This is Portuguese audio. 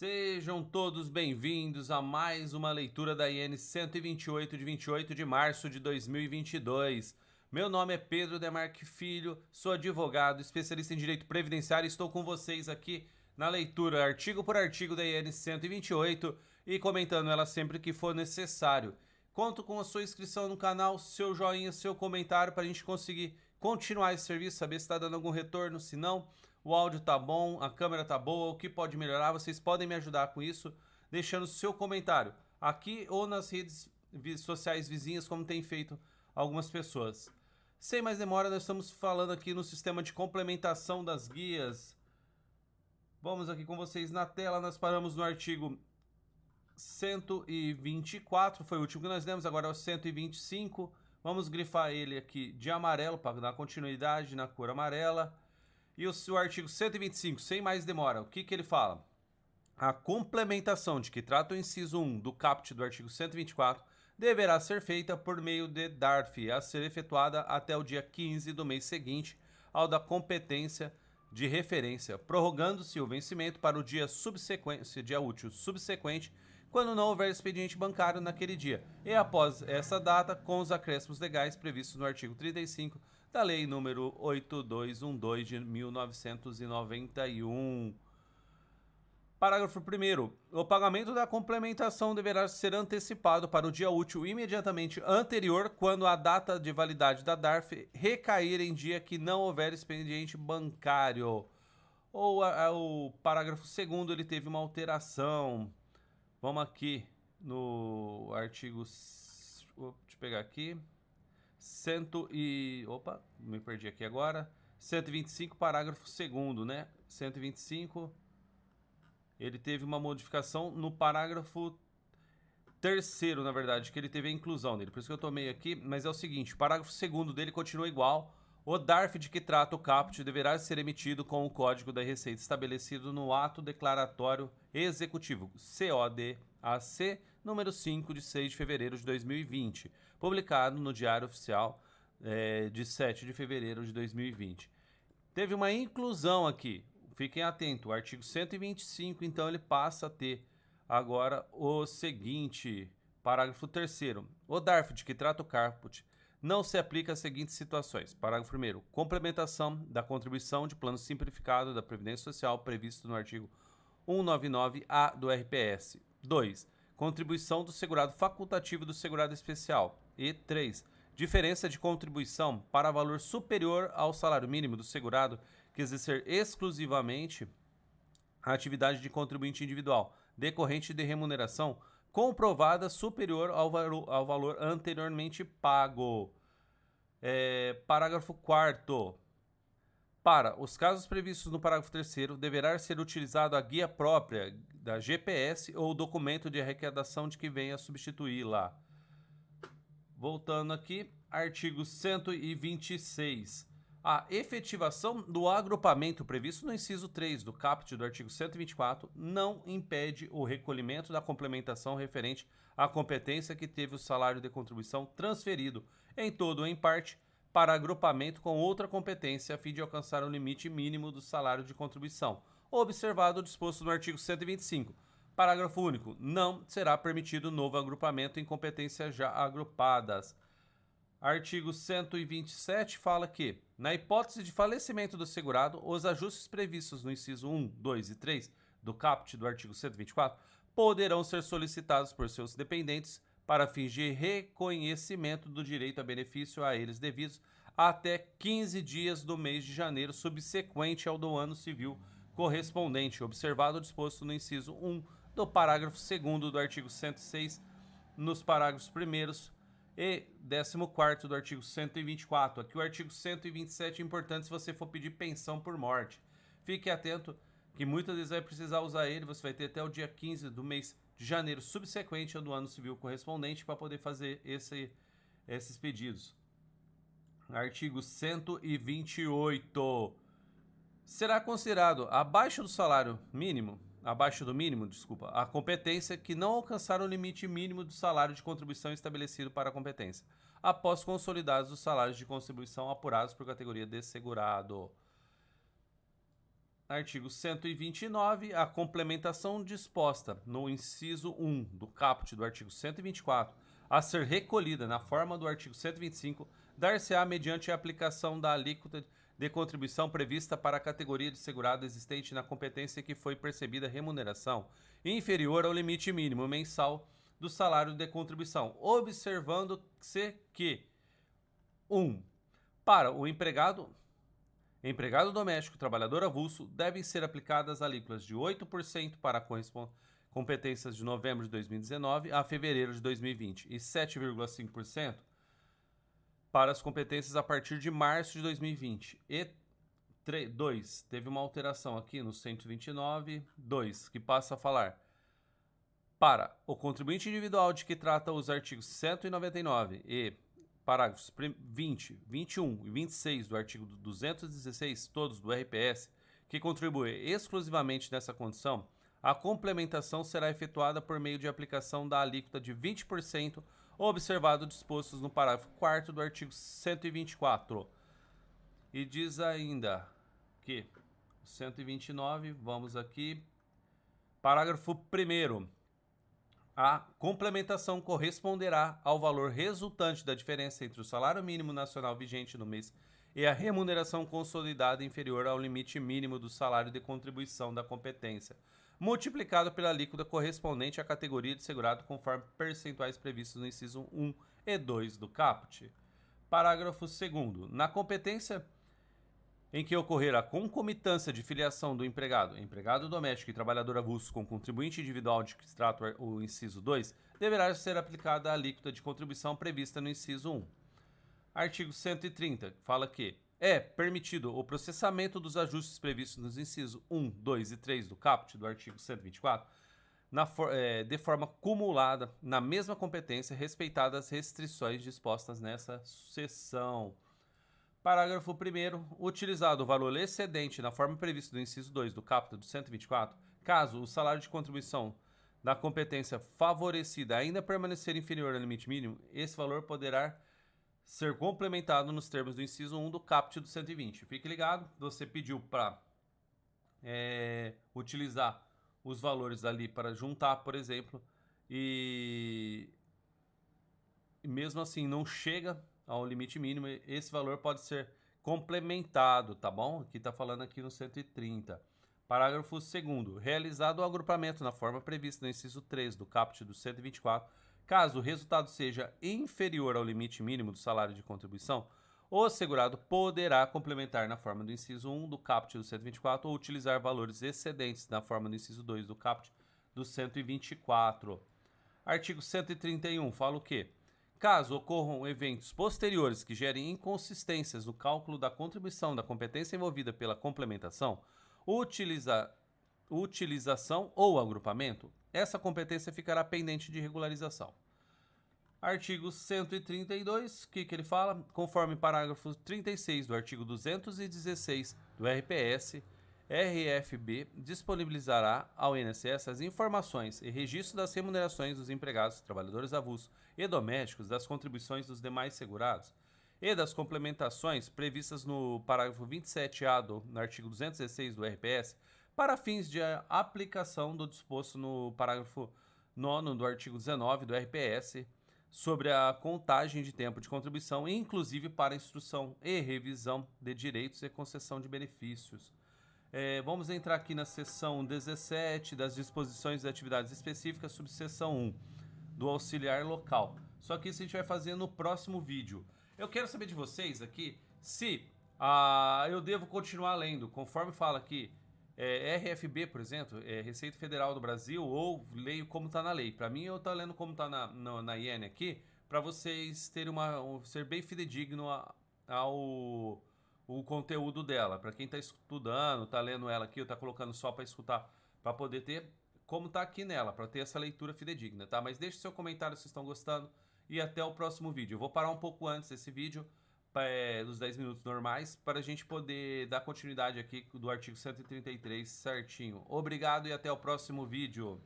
Sejam todos bem-vindos a mais uma leitura da IN 128 de 28 de março de 2022. Meu nome é Pedro Demarque Filho, sou advogado, especialista em direito previdenciário e estou com vocês aqui na leitura artigo por artigo da IN 128 e comentando ela sempre que for necessário. Conto com a sua inscrição no canal, seu joinha, seu comentário para a gente conseguir continuar esse serviço, saber se está dando algum retorno, se não, o áudio tá bom, a câmera tá boa, o que pode melhorar, vocês podem me ajudar com isso, deixando seu comentário aqui ou nas redes sociais vizinhas, como tem feito algumas pessoas. Sem mais demora, nós estamos falando aqui no sistema de complementação das guias. Vamos aqui com vocês na tela, nós paramos no artigo 124, foi o último que nós demos, agora é o 125. Vamos grifar ele aqui de amarelo para dar continuidade na cor amarela. E o artigo 125, sem mais demora, o que ele fala? A complementação de que trata o inciso 1 do caput do artigo 124 deverá ser feita por meio de DARF, a ser efetuada até o dia 15 do mês seguinte ao da competência de referência, prorrogando-se o vencimento para o dia útil subsequente, quando não houver expediente bancário naquele dia, e após essa data, com os acréscimos legais previstos no artigo 35 da Lei nº 8212 de 1991. Parágrafo 1º. O pagamento da complementação deverá ser antecipado para o dia útil imediatamente anterior, quando a data de validade da DARF recair em dia que não houver expediente bancário. O parágrafo 2º ele teve uma alteração. Vamos aqui no artigo... Deixa eu pegar aqui. Opa, me perdi aqui agora. 125, parágrafo 2º, né? 125... ele teve uma modificação no parágrafo 3º, na verdade, que ele teve a inclusão dele. Por isso que eu tomei aqui, mas é o seguinte, o parágrafo 2º dele continua igual. O DARF de que trata o caput deverá ser emitido com o Código da Receita estabelecido no Ato Declaratório Executivo, CODAC, número 5, de 6 de fevereiro de 2020, publicado no Diário Oficial de 7 de fevereiro de 2020. Teve uma inclusão aqui. Fiquem atentos, o artigo 125, então, ele passa a ter agora o seguinte, parágrafo 3º. O DARF de que trata o caput não se aplica às seguintes situações. Parágrafo 1º. Complementação da contribuição de plano simplificado da Previdência Social previsto no artigo 199-A do RPS. 2. Contribuição do segurado facultativo do segurado especial. E 3. Diferença de contribuição para valor superior ao salário mínimo do segurado que exercer exclusivamente a atividade de contribuinte individual, decorrente de remuneração comprovada superior ao valor anteriormente pago. Parágrafo 4º. Para os casos previstos no parágrafo 3º, deverá ser utilizado a guia própria da GPS ou documento de arrecadação de que venha substituí-la. Voltando aqui, artigo 126. A efetivação do agrupamento previsto no inciso 3 do caput do artigo 124 não impede o recolhimento da complementação referente à competência que teve o salário de contribuição transferido, em todo ou em parte, para agrupamento com outra competência a fim de alcançar o limite mínimo do salário de contribuição, observado o disposto no artigo 125. Parágrafo único. Não será permitido novo agrupamento em competências já agrupadas. Artigo 127 fala que, na hipótese de falecimento do segurado, os ajustes previstos no inciso 1, 2 e 3 do caput do artigo 124 poderão ser solicitados por seus dependentes para fins de reconhecimento do direito a benefício a eles devidos até 15 dias do mês de janeiro subsequente ao do ano civil correspondente, observado o disposto no inciso 1 do parágrafo 2º do artigo 106, nos parágrafos 1º e 14º do artigo 124. Aqui o artigo 127 é importante se você for pedir pensão por morte. Fique atento que muitas vezes vai precisar usar ele, você vai ter até o dia 15 do mês de janeiro subsequente ao do ano civil correspondente para poder fazer esses pedidos. Artigo 128. Será considerado abaixo do mínimo, a competência que não alcançar o limite mínimo do salário de contribuição estabelecido para a competência, após consolidados os salários de contribuição apurados por categoria de segurado. Artigo 129, a complementação disposta no inciso 1 do caput do artigo 124, a ser recolhida na forma do artigo 125, dar-se-á mediante a aplicação da alíquota de contribuição prevista para a categoria de segurado existente na competência que foi percebida remuneração inferior ao limite mínimo mensal do salário de contribuição, observando-se que 1. Para o empregado doméstico, trabalhador avulso, devem ser aplicadas alíquotas de 8% para competências de novembro de 2019 a fevereiro de 2020 e 7,5% para as competências a partir de março de 2020. E 2. Teve uma alteração aqui no 129, 2, que passa a falar: para o contribuinte individual de que trata os artigos 199 e parágrafos 20, 21 e 26 do artigo 216, todos do RPS, que contribui exclusivamente nessa condição, a complementação será efetuada por meio de aplicação da alíquota de 20%, observado dispostos no parágrafo 4º do artigo 124. E diz ainda que 129, vamos aqui, parágrafo 1º. A complementação corresponderá ao valor resultante da diferença entre o salário mínimo nacional vigente no mês e a remuneração consolidada inferior ao limite mínimo do salário de contribuição da competência, multiplicado pela alíquota correspondente à categoria de segurado conforme percentuais previstos no inciso 1 e 2 do caput. Parágrafo 2º. Na competência em que ocorrer a concomitância de filiação do empregado doméstico e trabalhador avulso com contribuinte individual de que se trata o inciso 2, deverá ser aplicada a alíquota de contribuição prevista no inciso 1. Artigo 130, fala que é permitido o processamento dos ajustes previstos nos incisos 1, 2 e 3 do caput do artigo 124 de forma cumulada na mesma competência, respeitadas as restrições dispostas nessa seção. Parágrafo 1º. Utilizado o valor excedente na forma prevista do inciso 2 do caput do 124, caso o salário de contribuição da competência favorecida ainda permanecer inferior ao limite mínimo, esse valor poderá ser complementado nos termos do inciso 1 do caput do 120. Fique ligado, você pediu para utilizar os valores ali para juntar, por exemplo, e mesmo assim não chega ao limite mínimo, esse valor pode ser complementado, tá bom? Aqui tá falando aqui no 130. Parágrafo 2º. Realizado o agrupamento na forma prevista no inciso 3 do caput do 124, caso o resultado seja inferior ao limite mínimo do salário de contribuição, o segurado poderá complementar na forma do inciso 1 do caput do 124 ou utilizar valores excedentes na forma do inciso 2 do caput do 124. Artigo 131 fala o quê? Caso ocorram eventos posteriores que gerem inconsistências no cálculo da contribuição da competência envolvida pela complementação, utilização ou agrupamento, essa competência ficará pendente de regularização. Artigo 132, o que ele fala? Conforme parágrafo 36 do artigo 216 do RPS, RFB disponibilizará ao INSS as informações e registro das remunerações dos empregados, trabalhadores avulsos e domésticos, das contribuições dos demais segurados e das complementações previstas no parágrafo 27A no artigo 216 do RPS para fins de aplicação do disposto no parágrafo 9º do artigo 19 do RPS sobre a contagem de tempo de contribuição, inclusive para instrução e revisão de direitos e concessão de benefícios. Vamos entrar aqui na seção 17 das disposições de atividades específicas, subseção 1 do auxiliar local. Só que isso a gente vai fazer no próximo vídeo. Eu quero saber de vocês aqui se eu devo continuar lendo, conforme fala aqui, RFB, por exemplo, Receita Federal do Brasil, ou leio como está na lei. Para mim, eu estou lendo como está na IN aqui, para vocês terem ser bem fidedigno ao o conteúdo dela. Para quem está estudando, está lendo ela aqui, ou está colocando só para escutar, para poder ter como está aqui nela, para ter essa leitura fidedigna, tá? Mas deixe seu comentário se estão gostando e até o próximo vídeo. Eu vou parar um pouco antes desse vídeo, dos 10 minutos normais, para a gente poder dar continuidade aqui do artigo 133 certinho. Obrigado e até o próximo vídeo.